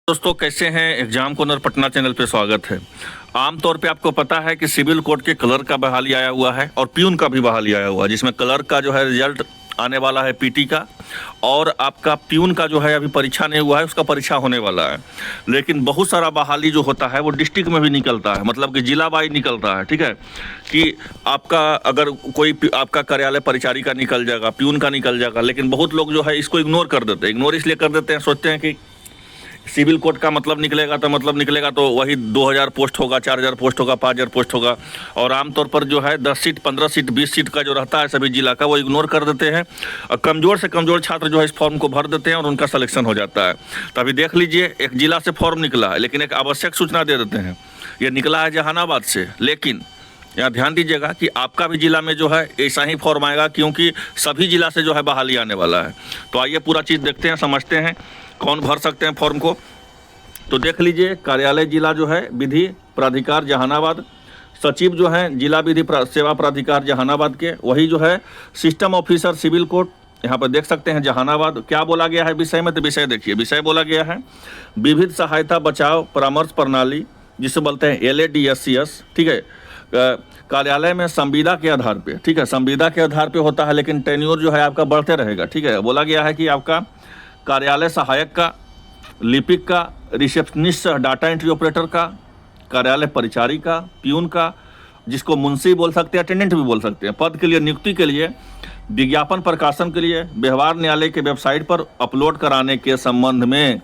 दोस्तों कैसे हैं। एग्जाम कॉर्नर पटना चैनल पे स्वागत है। आमतौर पे आपको पता है कि सिविल कोड के कलर का बहाली आया हुआ है और प्यून का भी बहाली आया हुआ है, जिसमें कलर का जो है रिजल्ट आने वाला है पीटी का, और आपका प्यून का जो है अभी परीक्षा नहीं हुआ है, उसका परीक्षा होने वाला है। लेकिन बहुत सारा बहाली जो होता है वो डिस्ट्रिक्ट में भी निकलता है, मतलब कि जिला वाइज निकलता है। ठीक है कि आपका अगर कोई आपका कार्यालय परिचारी का निकल जाएगा, प्यून का निकल जाएगा, लेकिन बहुत लोग जो है इसको इग्नोर कर देते हैं। इग्नोर इसलिए कर देते हैं, सोचते हैं कि सिविल कोड का मतलब निकलेगा तो वही 2000 पोस्ट होगा, 4000 पोस्ट होगा, 5000 पोस्ट होगा। और आमतौर पर जो है 10 सीट, 15 सीट, 20 सीट का जो रहता है सभी जिला का, वो इग्नोर कर देते हैं। और कमज़ोर से कमज़ोर छात्र जो है इस फॉर्म को भर देते हैं और उनका सिलेक्शन हो जाता है। तो अभी देख लीजिए, एक जिला से फॉर्म निकला है, लेकिन एक आवश्यक सूचना दे देते हैं, ये निकला है जहानाबाद से। लेकिन यहाँ ध्यान दीजिएगा कि आपका भी जिला में जो है ऐसा ही फॉर्म आएगा, क्योंकि सभी जिला से जो है बहाली आने वाला है। तो आइए पूरा चीज़ देखते हैं, समझते हैं कौन भर सकते हैं फॉर्म को। तो देख लीजिए, कार्यालय जिला जो है विधि प्राधिकार जहानाबाद, सचिव जो हैं जिला विधि सेवा प्राधिकार जहानाबाद के, वही जो है सिस्टम ऑफिसर सिविल कोर्ट, यहाँ पर देख सकते हैं जहानाबाद। क्या बोला गया है विषय में, तो विषय देखिए, विषय बोला गया है विविध सहायता बचाव परामर्श प्रणाली, जिसे बोलते हैं LADSCS। ठीक है, कार्यालय में संविदा के आधार पे, ठीक है, संविदा के आधार पे होता है, लेकिन टेन्योर जो है आपका बढ़ते रहेगा। ठीक है, बोला गया है कि आपका कार्यालय सहायक का, लिपिक का, रिसेप्शनिस्ट डाटा एंट्री ऑपरेटर का, कार्यालय परिचारी का, प्यून का, जिसको मुंशी बोल सकते हैं, अटेंडेंट भी बोल सकते हैं, पद के लिए नियुक्ति के लिए विज्ञापन प्रकाशन के लिए व्यवहार न्यायालय के वेबसाइट पर अपलोड कराने के संबंध में।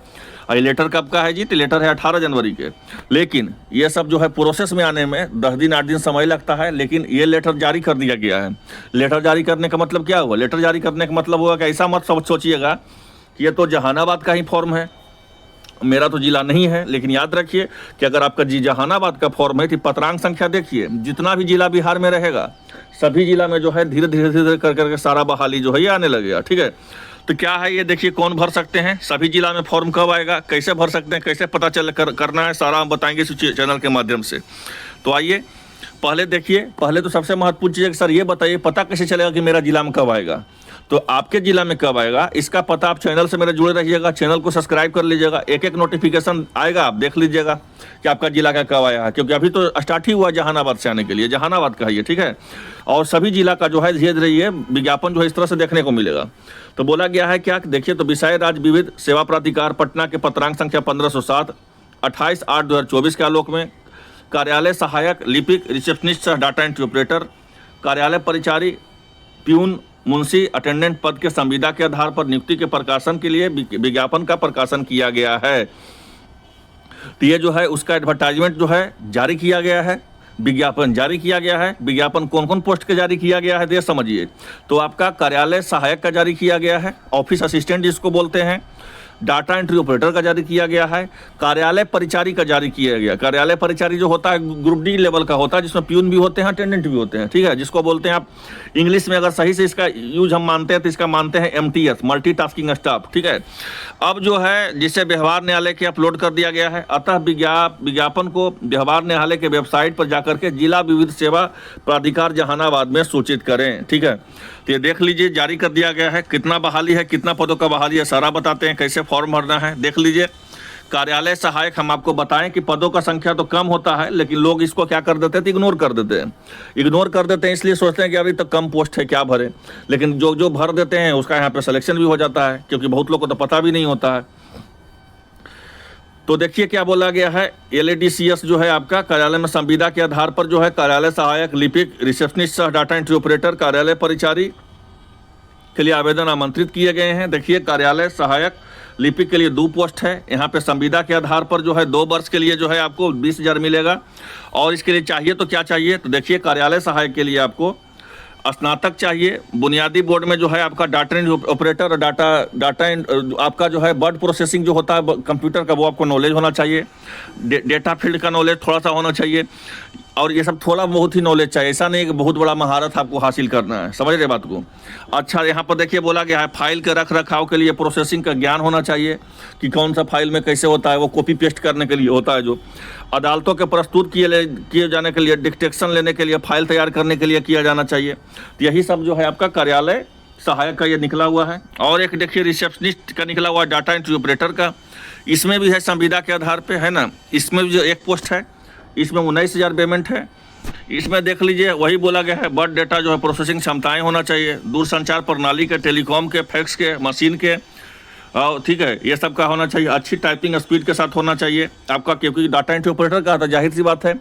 ये लेटर कब का है जी, तो लेटर है 18 जनवरी के। लेकिन ये सब जो है प्रोसेस में आने में 10 दिन 8 दिन समय लगता है, लेकिन ये लेटर जारी कर दिया गया है। लेटर जारी करने का मतलब क्या हुआ, लेटर जारी करने का मतलब हुआ कि ऐसा मत सोचिएगा कि ये तो जहानाबाद का ही फॉर्म है, मेरा तो जिला नहीं है। लेकिन याद रखिए कि अगर आपका जहानाबाद का फॉर्म है तो पत्रांक संख्या देखिए, जितना भी जिला बिहार में रहेगा सभी जिला में जो है धीरे धीरे कर करके सारा बहाली जो है ये आने लगेगा। ठीक है, तो क्या है ये देखिए, कौन भर सकते हैं, सभी जिला में फॉर्म कब आएगा, कैसे भर सकते हैं, कैसे पता चल करना है, सारा हम बताएंगे इस चैनल के माध्यम से। तो आइए पहले देखिए, पहले तो सबसे महत्वपूर्ण चीज़ है कि सर ये बताइए पता कैसे चलेगा कि मेरा जिला में कब आएगा। तो आपके जिला में कब आएगा इसका पता आप चैनल से मेरे जुड़े रहिएगा, चैनल को सब्सक्राइब कर लीजिएगा, एक एक नोटिफिकेशन आएगा, आप देख लीजिएगा कि आपका जिला का कब आया है, क्योंकि अभी तो स्टार्ट ही हुआ जहानाबाद से आने के लिए, जहानाबाद का है ये। ठीक है, और सभी जिला का जो है धीरे धीरे ये विज्ञापन जो है इस तरह से देखने को मिलेगा। तो बोला गया है क्या, देखिए, तो विषय राज्य विविध सेवा प्राधिकार पटना के पत्रांक संख्या 1507 28/8/2024 के आलोक में कार्यालय सहायक, लिपिक, रिसेप्शनिस्ट डाटा एंट्री ऑपरेटर, कार्यालय परिचारी, प्यून, मुंशी, अटेंडेंट पद के संविदा के आधार पर नियुक्ति के प्रकाशन के लिए विज्ञापन का प्रकाशन किया गया है। तो ये जो है उसका एडवर्टाइजमेंट जो है जारी किया गया है, विज्ञापन जारी किया गया है। विज्ञापन कौन कौन पोस्ट के जारी किया गया है ये समझिए। तो आपका कार्यालय सहायक का जारी किया गया है, ऑफिस असिस्टेंट जिसको बोलते हैं, डाटा एंट्री ऑपरेटर का जारी किया गया है, कार्यालय परिचारी का जारी किया गया। कार्यालय परिचारी जो होता है ग्रुप डी लेवल का होता है, जिसमें प्यून भी होते हैं, अटेंडेंट भी होते हैं। ठीक है, जिसको बोलते हैं आप इंग्लिश में अगर सही से इसका यूज हम मानते हैं तो इसका मानते हैं MTS, मल्टीटास्किंग स्टाफ। ठीक है, अब जो है जिसे व्यवहार न्यायालय के अपलोड कर दिया गया है, अतः विज्ञापन को व्यवहार न्यायालय के वेबसाइट पर जाकर के जिला विविध सेवा प्राधिकार जहानाबाद में सूचित करें। ठीक है, तो ये देख लीजिए, जारी कर दिया गया है। कितना बहाली है, कितना पदों का बहाली है, सारा बताते हैं, कैसे फॉर्म भरना है देख लीजिए। कार्यालय सहायक हम आपको बताएं कि पदों का संख्या तो कम होता है, लेकिन लोग इसको क्या कर देते हैं, तो इग्नोर कर देते हैं। इग्नोर कर देते हैं इसलिए सोचते हैं कि अभी तक कम पोस्ट है, क्या भरे। लेकिन जो जो भर देते हैं उसका यहाँ पे सिलेक्शन भी हो जाता है, क्योंकि बहुत लोग को तो पता भी नहीं होता है। तो देखिए क्या बोला गया है, LADCS जो है आपका कार्यालय में संविदा के आधार पर जो है कार्यालय सहायक, लिपिक, रिसेप्शनिस्ट डाटा एंट्री ऑपरेटर, कार्यालय परिचारी के लिए आवेदन आमंत्रित किए गए हैं। देखिए, कार्यालय सहायक, लिपिक के लिए 2 पोस्ट है। यहाँ पे संविदा के आधार पर जो है 2 वर्ष के लिए जो है आपको 20,000 मिलेगा। और इसके लिए चाहिए तो क्या चाहिए, तो देखिए, कार्यालय सहायक के लिए आपको स्नातक चाहिए, बुनियादी बोर्ड में जो है आपका डाटा एंट्री ऑपरेटर और डाटा आपका जो है वर्ड प्रोसेसिंग जो होता है कंप्यूटर का, वो आपको नॉलेज होना चाहिए। डेटा फील्ड का नॉलेज थोड़ा सा होना चाहिए, और ये सब थोड़ा बहुत ही नॉलेज चाहिए, ऐसा नहीं कि बहुत बड़ा महारत आपको हासिल करना है। समझ रहे बात को। अच्छा, यहाँ पर देखिए बोला गया है फाइल के रख रखाव के लिए प्रोसेसिंग का ज्ञान होना चाहिए, कि कौन सा फाइल में कैसे होता है, वो कॉपी पेस्ट करने के लिए होता है, जो अदालतों के प्रस्तुत किए जाने के लिए, डिक्टेशन लेने के लिए, फाइल तैयार करने के लिए किया जाना चाहिए। तो यही सब जो है आपका कार्यालय सहायक का ये निकला हुआ है। और एक देखिए रिसेप्शनिस्ट का निकला हुआ, डाटा एंट्री ऑपरेटर का, इसमें भी है संविदा के आधार पे, है ना। इसमें भी जो एक पोस्ट है, इसमें 19,000 पेमेंट है। इसमें देख लीजिए, वही बोला गया है, बर्थ डेटा जो है प्रोसेसिंग क्षमताएं होना चाहिए, दूरसंचार प्रणाली के, टेलीकॉम के, फैक्स के, मशीन के, और ठीक है, ये सब का होना चाहिए। अच्छी टाइपिंग स्पीड के साथ होना चाहिए आपका, क्योंकि डाटा एंट्री ऑपरेटर का था, जाहिर सी बात है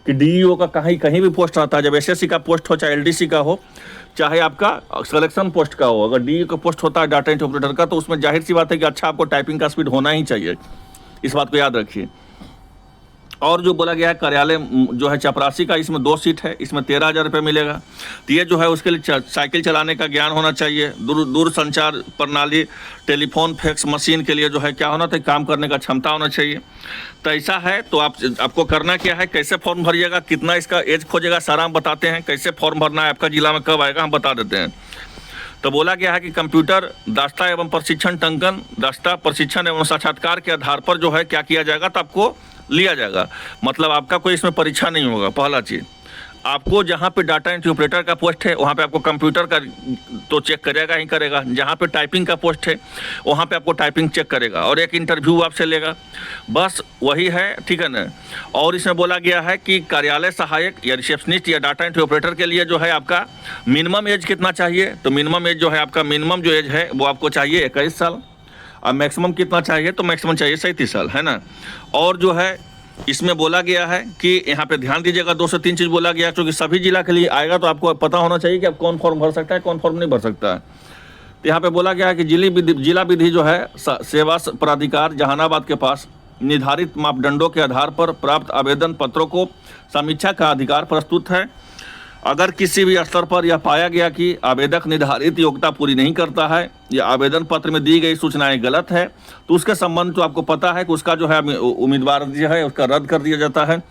कि डीईओ का कहीं भी पोस्ट आता है, जब एसएससी का पोस्ट हो, चाहे एलडीसी का हो, चाहे आपका सिलेक्शन पोस्ट का हो, अगर डीईओ का पोस्ट होता है डाटा एंट्री ऑपरेटर का, तो उसमें जाहिर सी बात है कि अच्छा आपको टाइपिंग का स्पीड होना ही चाहिए। इस बात को याद रखिए। और जो बोला गया है कार्यालय जो है चपरासी का, इसमें 2 सीट है, इसमें 13,000 रुपये मिलेगा। तो ये जो है उसके लिए साइकिल चलाने का ज्ञान होना चाहिए, दूर संचार प्रणाली, टेलीफोन, फैक्स मशीन के लिए जो है क्या होना चाहिए, काम करने का क्षमता होना चाहिए। तो ऐसा है, तो आपको करना क्या है, कैसे फॉर्म भरिएगा, कितना इसका एज खोजेगा, सारा हम बताते हैं। कैसे फॉर्म भरना है, आपका जिला में कब आएगा, हम बता देते हैं। तो बोला गया है कि कंप्यूटर दस्ता एवं प्रशिक्षण टंकन, दस्ता प्रशिक्षण एवं साक्षात्कार के आधार पर जो है क्या किया जाएगा, तो आपको लिया जाएगा। मतलब आपका कोई इसमें परीक्षा नहीं होगा। पहला चीज़, आपको जहाँ पे डाटा एंट्री ऑपरेटर का पोस्ट है वहाँ पे आपको कंप्यूटर का तो चेक करेगा ही करेगा, जहाँ पे टाइपिंग का पोस्ट है वहाँ पे आपको टाइपिंग चेक करेगा, और एक इंटरव्यू आपसे लेगा, बस वही है, ठीक है ना। और इसमें बोला गया है कि कार्यालय सहायक या रिसेप्शनिस्ट या डाटा एंट्री ऑपरेटर के लिए जो है आपका मिनिमम एज कितना चाहिए, तो मिनिमम एज जो है आपका, मिनिमम जो एज है वो आपको चाहिए 21 साल, और मैक्सिमम कितना चाहिए, तो मैक्सिमम चाहिए 37 साल, है ना। और जो है इसमें बोला गया है कि यहाँ पे ध्यान दीजिएगा, 2 से 3 चीज़ बोला गया है, क्योंकि सभी जिला के लिए आएगा तो आपको पता होना चाहिए कि आप कौन फॉर्म भर सकता है, कौन फॉर्म नहीं भर सकता है। तो यहाँ पे बोला गया है कि जिला विधि जो है सेवा प्राधिकार जहानाबाद के पास निर्धारित मापदंडों के आधार पर प्राप्त आवेदन पत्रों को समीक्षा का अधिकार प्रस्तुत है। अगर किसी भी स्तर पर यह पाया गया कि आवेदक निर्धारित योग्यता पूरी नहीं करता है या आवेदन पत्र में दी गई सूचनाएं गलत है, तो उसके संबंध तो आपको पता है कि उसका जो है उम्मीदवार जो है उसका रद्द कर दिया जाता है।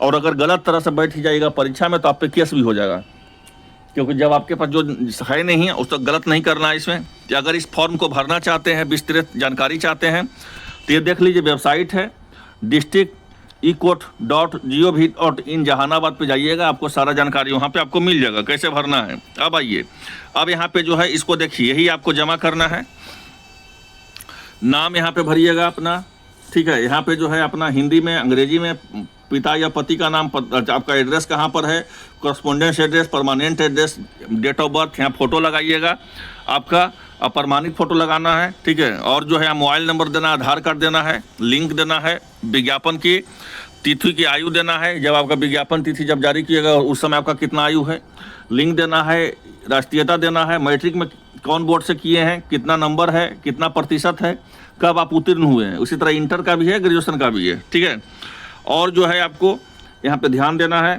और अगर गलत तरह से बैठ जाएगा परीक्षा में तो आप पे केस भी हो जाएगा, क्योंकि जब आपके पास जो है नहीं है उसको गलत नहीं करना है इसमें। कि अगर इस फॉर्म को भरना चाहते हैं, विस्तृत जानकारी चाहते हैं, तो ये देख लीजिए, वेबसाइट है districtecourt.gov.in, जहानाबाद पे जाइएगा, आपको सारा जानकारी वहाँ पे आपको मिल जाएगा कैसे भरना है। अब आइए, अब यहाँ पे जो है इसको देखिए, यही आपको जमा करना है। नाम यहाँ पे भरिएगा अपना, ठीक है। यहाँ पे जो है अपना हिंदी में, अंग्रेजी में पिता या पति का नाम, आपका एड्रेस कहाँ पर है, correspondence address, permanent address, date of birth, यहाँ फ़ोटो लगाइएगा आपका, अप्रमाणित फ़ोटो लगाना है, ठीक है। और जो है मोबाइल नंबर देना, आधार कार्ड देना है, लिंक देना है, विज्ञापन की तिथि की आयु देना है, जब आपका विज्ञापन तिथि जब जारी किएगा उस समय आपका कितना आयु है, लिंक देना है, राष्ट्रीयता देना है, मैट्रिक में कौन बोर्ड से किए हैं, कितना नंबर है, कितना प्रतिशत है, कब आप उत्तीर्ण हुए हैं। उसी तरह इंटर का भी है, ग्रेजुएशन का भी है, ठीक है। और जो है आपको यहाँ पे ध्यान देना है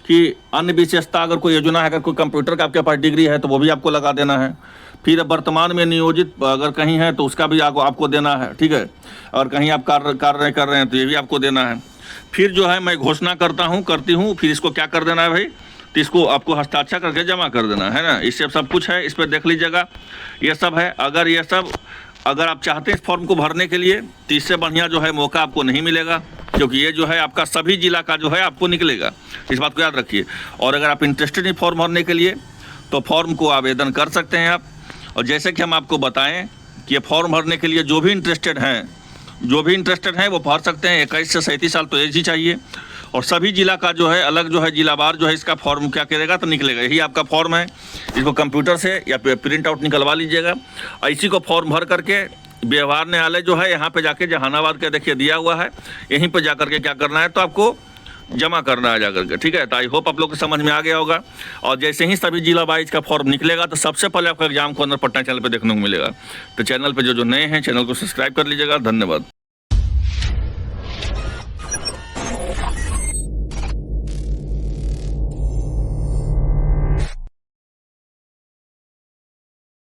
कि अन्य विशेषता, अगर कोई योजना है, अगर कोई कंप्यूटर का आपके पास डिग्री है तो वो भी आपको लगा देना है। फिर वर्तमान में नियोजित अगर कहीं है तो उसका भी आपको देना है, ठीक है। और कहीं आप कार्य कर रहे हैं तो ये भी आपको देना है। फिर जो है मैं घोषणा करती हूँ, फिर इसको क्या कर देना है भाई, तो इसको आपको हस्ताक्षर करके जमा कर देना है ना। इससे सब कुछ है, इस पर देख लीजिएगा, ये सब है। अगर आप चाहते हैं इस फॉर्म को भरने के लिए, तो इससे बढ़िया जो है मौका आपको नहीं मिलेगा, क्योंकि ये जो है आपका सभी जिला का जो है आपको निकलेगा, इस बात को याद रखिए। और अगर आप इंटरेस्टेड हैं फॉर्म भरने के लिए तो फॉर्म को आवेदन कर सकते हैं आप। और जैसे कि हम आपको बताएं कि ये फॉर्म भरने के लिए जो भी इंटरेस्टेड हैं वो भर सकते हैं। 21 से 37 साल तो एज ही चाहिए। और सभी जिला का जो है अलग जो है जिलावार जो है इसका फॉर्म क्या करेगा तो निकलेगा। यही आपका फॉर्म है, इसको कंप्यूटर से या प्रिंट आउट निकलवा लीजिएगा। इसी को फॉर्म भर करके व्यवहार न्यायालय जो है यहाँ पे जाके जहानाबाद के देखिए दिया हुआ है, यहीं पे जा करके क्या करना है तो आपको जमा करना है जा करके, ठीक है। तो आई होप आप लोग को समझ में आ गया होगा। और जैसे ही सभी जिला वाइज का फॉर्म निकलेगा तो सबसे पहले आपका एग्जाम कॉर्नर पटना चैनल पे देखने को मिलेगा। तो चैनल पे जो नए हैं चैनल को सब्सक्राइब कर लीजिएगा। धन्यवाद।